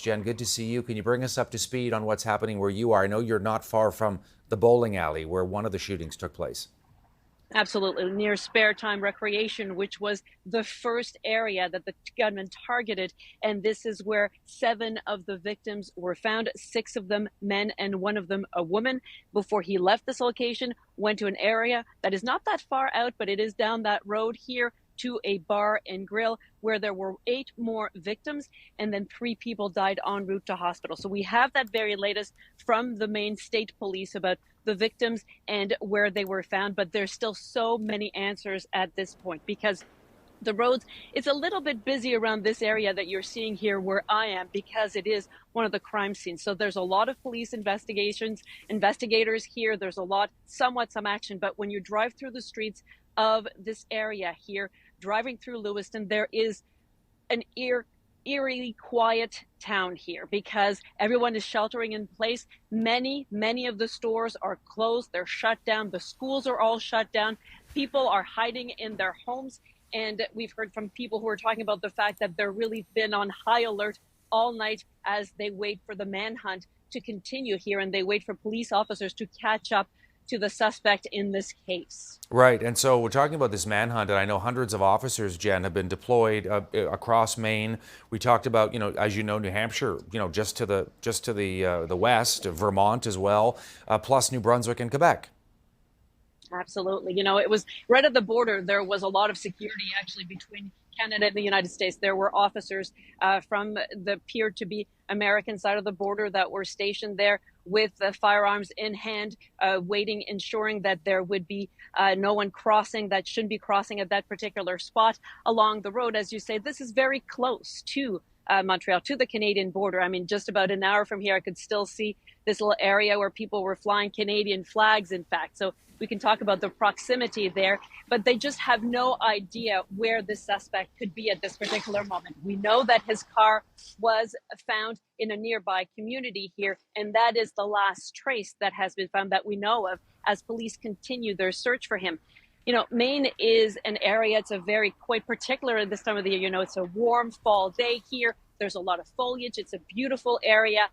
Jen. Good to see you. Can you bring us up to speed on what's happening where you are? I know you're not far from the bowling alley where one of the shootings took place. Absolutely, near Spare Time Recreation, which was the first area that the gunman targeted. And this is where 7 of the victims were found, 6 of them men and 1 of them a woman. Before he left this location, went to an area that is not that far out, but it is down that road here to a bar and grill where there were 8 more victims, and then 3 people died en route to hospital. So we have that very latest from the Maine State Police about the victims and where they were found, but there's still so many answers at this point because the roads, it's a little bit busy around this area that you're seeing here where I am because it is one of the crime scenes. So there's a lot of police investigators here. There's a lot, somewhat some action, but when you drive through the streets of this area here, driving through Lewiston, there is an eerily quiet town here because everyone is sheltering in place. Many of the stores are closed. They're shut down. The schools are all shut down. People are hiding in their homes. And we've heard from people who are talking about the fact that they're really been on high alert all night as they wait for the manhunt to continue here and they wait for police officers to catch up to the suspect in this case. Right, and so we're talking about this manhunt, and I know hundreds of officers, Jen, have been deployed across Maine. We talked about, as you know, New Hampshire, just to the west, Vermont as well, plus New Brunswick and Quebec. Absolutely. It was right at the border. There was a lot of security actually between Canada and the United States. There were officers from the appeared to be American side of the border that were stationed there with firearms in hand, waiting, ensuring that there would be no one crossing that shouldn't be crossing at that particular spot along the road. As you say, this is very close to Montreal, to the Canadian border. I mean, just about an hour from here, I could still see this little area where people were flying Canadian flags, in fact. So we can talk about the proximity there, but they just have no idea where the suspect could be at this particular moment. We know that his car was found in a nearby community here, and that is the last trace that has been found that we know of as police continue their search for him. Maine is an area, it's a very quite particular at this time of the year. It's a warm fall day here. There's a lot of foliage. It's a beautiful area.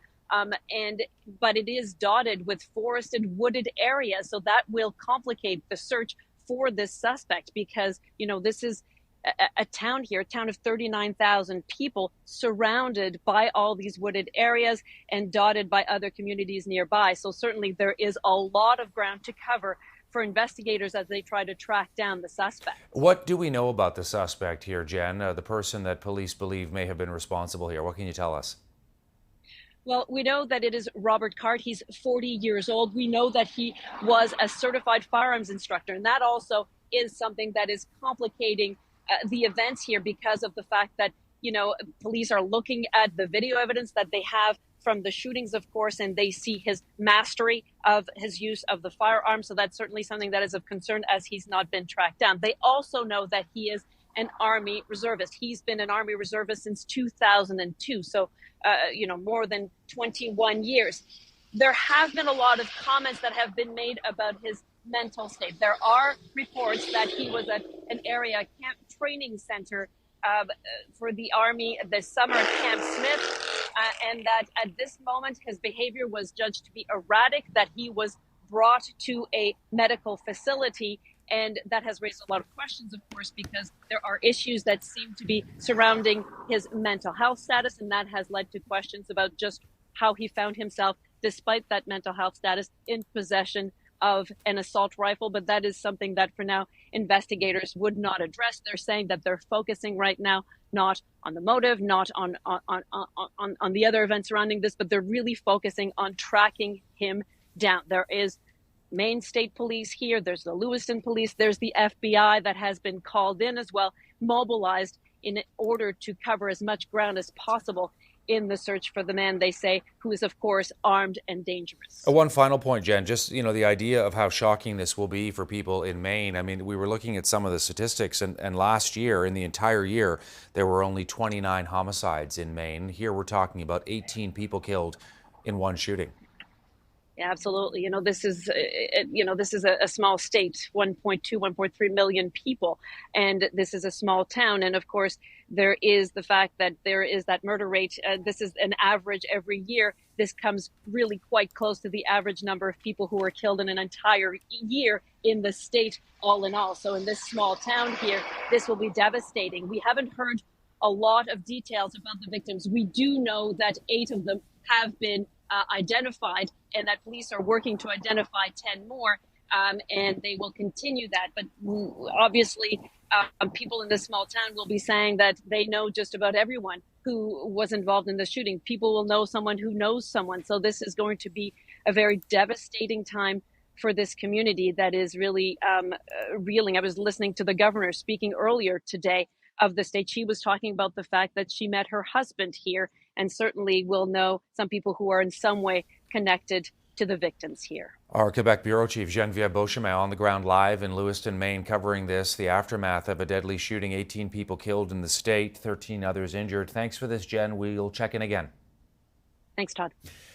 But it is dotted with forested, wooded areas. So that will complicate the search for this suspect because, this is a town here, a town of 39,000 people surrounded by all these wooded areas and dotted by other communities nearby. So certainly there is a lot of ground to cover for investigators as they try to track down the suspect. What do we know about the suspect here, Jen, the person that police believe may have been responsible here? What can you tell us? Well, we know that it is Robert Card. He's 40 years old. We know that he was a certified firearms instructor, and that also is something that is complicating the events here because of the fact that, police are looking at the video evidence that they have from the shootings, of course, and they see his mastery of his use of the firearm. So that's certainly something that is of concern as he's not been tracked down. They also know that he is an Army reservist. He's been an Army reservist since 2002. So, more than 21 years. There have been a lot of comments that have been made about his mental state. There are reports that he was at an area camp training center for the Army this summer at Camp Smith, and that at this moment his behavior was judged to be erratic, that he was brought to a medical facility. And that has raised a lot of questions, of course, because there are issues that seem to be surrounding his mental health status. And that has led to questions about just how he found himself, despite that mental health status, in possession of an assault rifle. But that is something that for now investigators would not address. They're saying that they're focusing right now not on the motive, not on the other events surrounding this, but they're really focusing on tracking him down. There is Maine State Police here, there's the Lewiston Police, there's the FBI that has been called in as well, mobilized in order to cover as much ground as possible in the search for the man, they say, who is, of course, armed and dangerous. One final point, Jen, just, the idea of how shocking this will be for people in Maine. I mean, we were looking at some of the statistics, and last year, in the entire year, there were only 29 homicides in Maine. Here we're talking about 18 people killed in one shooting. Yeah, absolutely. This is a small state, 1.2, 1.3 million people, and this is a small town. And of course, there is the fact that there is that murder rate. This is an average every year. This comes really quite close to the average number of people who are killed in an entire year in the state, all in all. So in this small town here, this will be devastating. We haven't heard a lot of details about the victims. We do know that 8 of them have been identified, and that police are working to identify 10 more, and they will continue that. But obviously, people in this small town will be saying that they know just about everyone who was involved in the shooting. People will know someone who knows someone. So this is going to be a very devastating time for this community that is really reeling. I was listening to the governor speaking earlier today of the state. She was talking about the fact that she met her husband here, and certainly will know some people who are in some way connected to the victims here. Our Quebec Bureau Chief Genevieve Beauchemin on the ground live in Lewiston, Maine, covering this, the aftermath of a deadly shooting, 18 people killed in the state, 13 others injured. Thanks for this, Jen. We'll check in again. Thanks, Todd.